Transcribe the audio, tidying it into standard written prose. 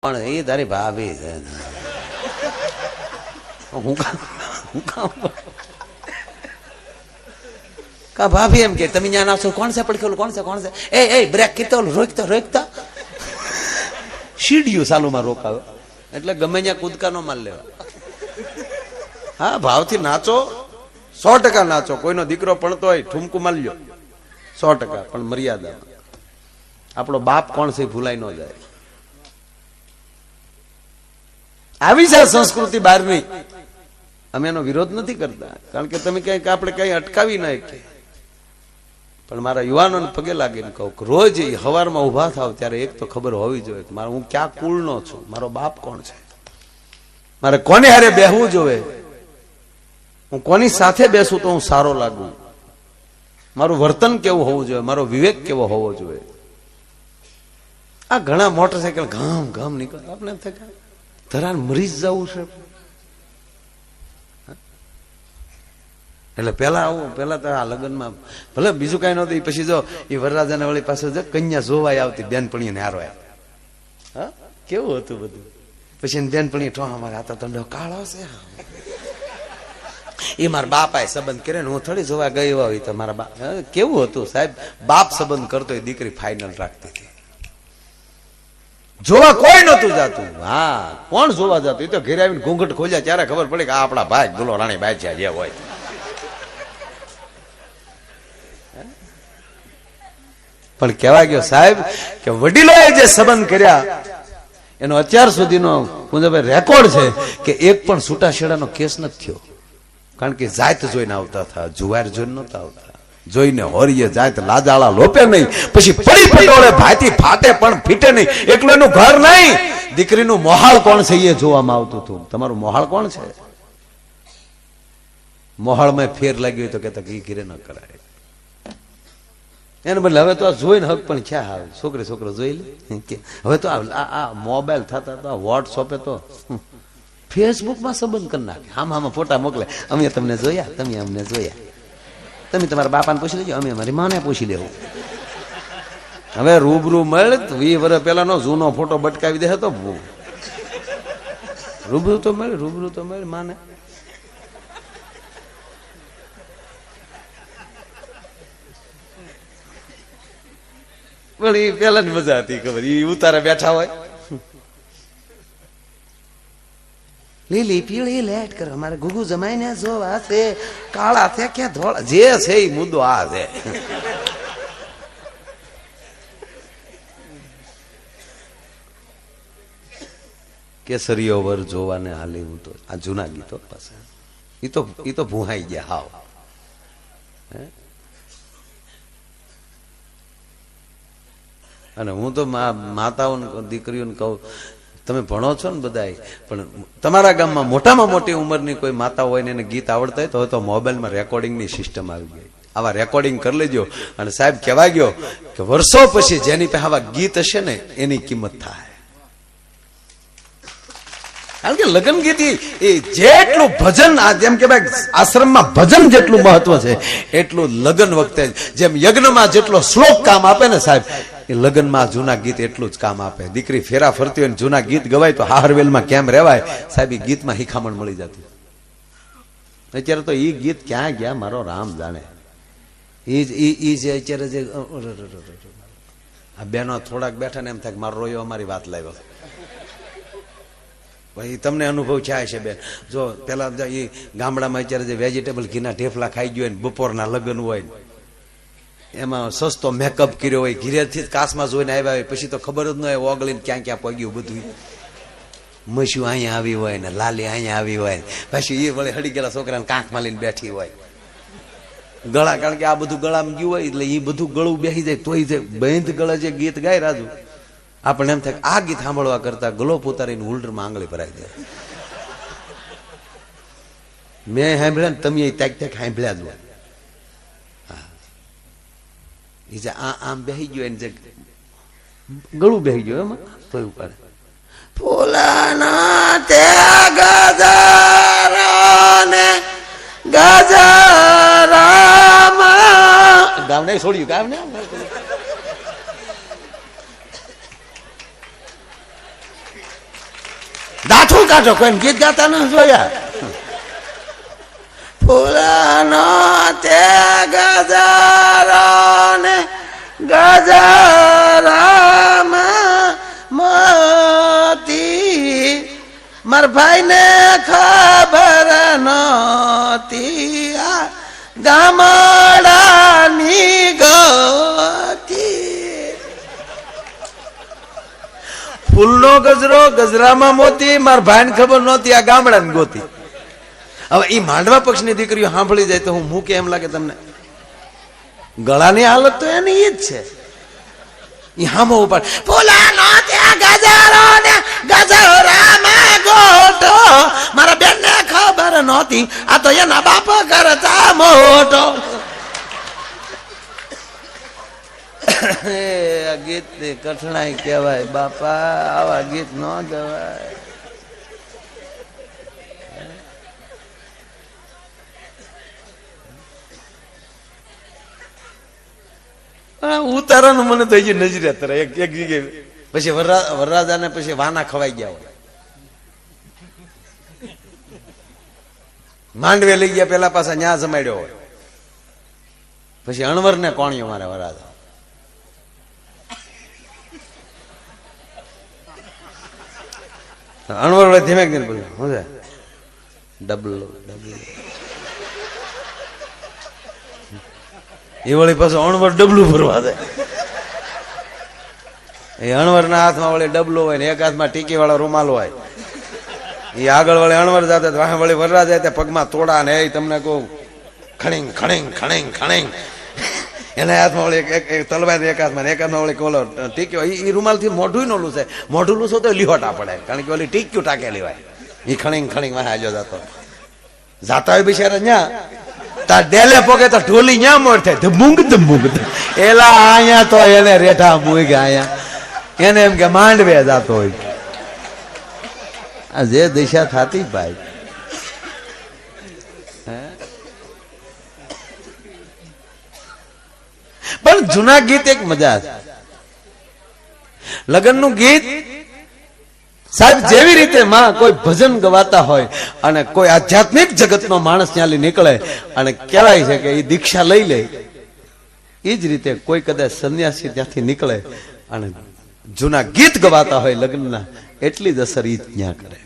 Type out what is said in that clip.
પણ એ તારી ભાભી છે હું કા ભાભી એમ કે તમે ત્યાં નાખશો કોણ છે પડખેલું કોણ છે એ બ્રેક કીતો રોકતા સીડીયું સાલુમાં રોકાવે એટલે ગમે ત્યાં કૂદકા નો માલ લેવા. હા ભાવથી નાચો 100% નાચો. કોઈનો દીકરો ભણતો હોય ઠુમકું માલ્યો 100%, પણ મર્યાદામાં. આપણો બાપ કોણ છે ભૂલાઈ ન જાય. આવી છે સંસ્કૃતિ બહારની. અમે એનો વિરોધ નથી કરતા, કારણ કે તમે ક્યાંક આપણે કઈ અટકાવી ના શકીએ. પણ મારા યુવાનોને પગે લાગીને કહું, રોજ સવારમાં ઉભા થાવ ત્યારે એક તો ખબર હોવી જોઈએ કે હું ક્યાં કુળનો છું, મારો બાપ કોણ છે, મારે કોને હારે બેહવું જોઈએ, હું કોની સાથે બેસું તો હું સારો લાગુ, મારું વર્તન કેવું હોવું જોઈએ, મારો વિવેક કેવો હોવો જોઈએ. આ ઘણા મોટરસાયકલ ઘામ નીકળે, આપણે એમ થાય ધરાન મરી જ જવું છે. એટલે પેલા તો આ લગ્નમાં ભલે બીજું કઈ નહોતું, પછી જો એ વરરાજાને વળી પાસે જો કન્યા જોવાય આવતી બેનપણીને હારો. હા કેવું હતું બધું. પછી એની બેનપણી ઠોહા મારે આ તો દંડો કાળો છે. એ મારા બાપાએ સંબંધ કરે ને હું થોડી જોવા ગઈ હોય તો મારા બાપ કેવું હતું સાહેબ. બાપ સંબંધ કરતો એ દીકરી ફાઇનલ રાખતી હતી. જોવા કોઈ નતું જાતું. હા કોણ જોવા જતું? એ તો ઘેર આવીને ઘૂંઘટ ખોલ્યા ત્યારે ખબર પડી કે આ આપણા ભાઈ ગુલો રાણી બાઈ છે જે હોય. પણ કહેવા ગયો સાહેબ કે વડીલોએ જે સંબંધ કર્યા એનો અત્યાર સુધીનો કુંજભાઈ રેકોર્ડ છે કે એક પણ છૂટાછેડાનો કેસ નથી થયો. કારણ કે જાત જોઈને આવતા હતા, જુવાર જોઈને નતા આવતા. જોઈને હોરીએ જાત લાજાળા લોપે નહીં, પછી પડી પટોળે ભાતી ફાટે પણ ફીટે નહીં. એકલું એનું ઘર નહીં, દીકરીનું મોહાળ કોણ છે એ જોવામાં આવતું હતું. તમારું મોહાળ કોણ છે? મોહાળમાં ફેર લાગ્યો તો કેતા કે ઘીરે ન કરાય. એને બદલે હવે તો આ જોઈને હક પણ ક્યાં આવે. છોકરો જોઈ લે. હવે તો આ મોબાઈલ થતા તો વોટ્સઅપે તો ફેસબુકમાં સંબંધ કરી નાખે. આમાં ફોટા મોકલે, અમે તમને જોયા, તમે અમને જોયા, તમે તમારા બાપાને પૂછી લેજો, અમે અમારી માને પૂછી લેવું. હવે રૂબરૂ મળે 20 વર્ષ પહેલાનો જૂનો ફોટો બટકાવી દે તો રૂબરૂ તો મળે માને. પણ એ પેલા ની મજા હતી ખબર. એ ઉતારે બેઠા હોય, લીલી પીળી લેટ કરો, અમારે ગુગુ જમાઈ ને જોવા છે, કાળા છે કે ધોળા, જે છે એ મુદ્દો આ છે. કેસરીઓ વર જોવાને હાલી હું તો આ જૂના ગીતો પાસે એ તો ભૂહાઈ ગયા હાવ. અને હું તો માતાઓ દીકરીઓને કહું, તમે ભણો છો ને બધાય, પણ તમારા ગામમાં મોટામાં મોટી ઉંમરની કોઈ માતા હોય ને એને ગીત આવડતા હોય તો હવે તો મોબાઈલમાં રેકોર્ડિંગની સિસ્ટમ આવી ગઈ. આવા રેકોર્ડિંગ કરી લેજો. અને સાહેબ કહેવા ગયો કે વર્ષો પછી જેની પાસે આવા ગીત હશે ને એની કિંમત થાય. કારણ કે લગ્ન ગીત એ જેટલું ભજન, જેમ કે ભાઈ આશ્રમમાં ભજન જેટલું મહત્વ છે એટલું લગ્ન વખતે, જેમ યજ્ઞમાં જેટલો શ્લોક કામ આપે ને સાહેબ, એ લગ્નમાં જૂના ગીત એટલું જ કામ આપે. દીકરી ફેરા ફરતી હોય જૂના ગીત ગવાય તો હારવેલમાં કેમ રહેવાય સાહેબ. એ ગીતમાં હિખામણ મળી જતી. અત્યારે તો એ ગીત ક્યાં ગયા મારો રામ જાણે. એ જે અત્યારે જે આ બેનો થોડાક બેઠા ને એમ થાય મારો રોયો અમારી વાત લાવ્યો. ભાઈ તમને અનુભવ થાય છે બેન. જો પેલા એ ગામડામાં અત્યારે જે વેજીટેબલ ઘીના ઢેફલા ખાઈ ગયો ને બપોરના લગ્ન હોય, એમાં સસ્તો મેકઅપ કર્યો હોય, ઘીરેથી કાસમાં જોઈને આવ્યા હોય, પછી તો ખબર જ ન હોય ઓગળીને ક્યાં પગ્યું બધું. મસ્યું અહીંયા આવી હોય ને લાલી અહીંયા આવી હોય, પછી એ વળે હડી ગયેલા છોકરાને કાંખમાં લઈને બેઠી હોય. ગળા, કારણ કે આ બધું ગળામાં ગયું હોય એટલે એ બધું ગળું બેસી જાય. તોય જે બંધ ગળે જે ગીત ગાય રાજુ, આપણને એમ થાય આ ગીત સાંભળવા કરતા ગલોપ ઉતારીને ઉલ્ટરમાં આંગળી ભરાઈ જાય. મેં સાંભળ્યા ને તમે તાક સાંભળ્યા જ હોય. એ જે આમ બેસી ગયો એને જે ગળું બેસી ગયું એમાં તોય ઉપાડે. ફૂલાના તે ગજરાને ગજરામાં ગામ નહીં છોડ્યું, ગામ ને દાથું કાઢો, કોઈ ગીત ગાતા ન જોયા. ફૂલનો તે ગજારો ને ગજરામાં મોતી, માર ભાઈ ને ખબર નહોતી આ ગામડાની ગોતી. ફૂલનો ગજરો ગજરામાં મોતી, માર ભાઈ ને ખબર નહોતી આ ગામડાની ગોતી. હવે એ માંડવા પક્ષની દીકરીઓ સાંભળી જાય તો હું મૂકે એમ લાગે તમને? ગળાની હાલત તો એની ઈ જ છે. ઈ હામો ઉપાડ, ફૂલાનો ત્યાં ગજારો ને ગજરામાં ગોટો, મારા બેન ને ખબર નહોતી આ તો એના બાપ કરતા મોટો. આ ગીત ની કઠણાઈ કહેવાય બાપા, આવા ગીત ન ગવાય. ઉતારાનું મને તો નજરે તરે એક જગ્યાએ, પછી વરરાજા ને પછી વાના ખવાઈ ગયા હોય, માંડવે લઈ ગયા, પેલા પાછા ન્યા જમાડ્યો હોય, પછી અણવર ને કોણિયો મારે વરરાજા. અણવર વડે ધીમે ધીમે બોલ્યો, શું છે? ડબલો ડબલો. એ વળી પાછું અણવર ડબલું ભરવા દે. એ અણવર ના હાથમાં વળી ડબલો હોય ને એક હાથમાં ટીકી વાળો રૂમાલ હોય. એ આગળ વળી અણવર જાતે વાહ વળી વરરા જાય પગમાં તોડા ને એ તમને કહું ખણીંગ ખણીંગ ખણીંગ ખણીંગ. એના હાથમાં વળી એક તલવાર એક હાથમાં એક હાથમાં વળી કોલો ટીક્યો. એ રૂમાલ થી મોઢું નોલું છે, મોઢું લૂસો તો લીહોટા પડે, કારણ કે ઓલી ટીક્યું ટાકેલી હોય. એ ખણીંગ ખણીંગ વાહ આજો જાતો જાતા હોય બિચારા ન્યા તાર ડેલે પોકે તો ઢોલી ન્યા મોર થાય ધમુંગ ધમુંગ. એલા આયા તો એને રેઠા મૂઈ ગયા આયા, એને એમ કે માંડવે જાતો હોય. આ જે દિશા થાતી ભાઈ. પણ જૂના ગીત એક મજા છે. લગ્નનું ગીત સાહેબ જેવી રીતે માં કોઈ ભજન ગવાતા હોય અને કોઈ આધ્યાત્મિક જગતનો માણસ ત્યાંથી નીકળે અને કહેવાય છે કે એ દીક્ષા લઈ લે, એ જ રીતે કોઈ કદાચ સંન્યાસી ત્યાંથી નીકળે અને જૂના ગીત ગવાતા હોય લગ્નના, એટલી જ અસર ઈ ત્યાં કરે.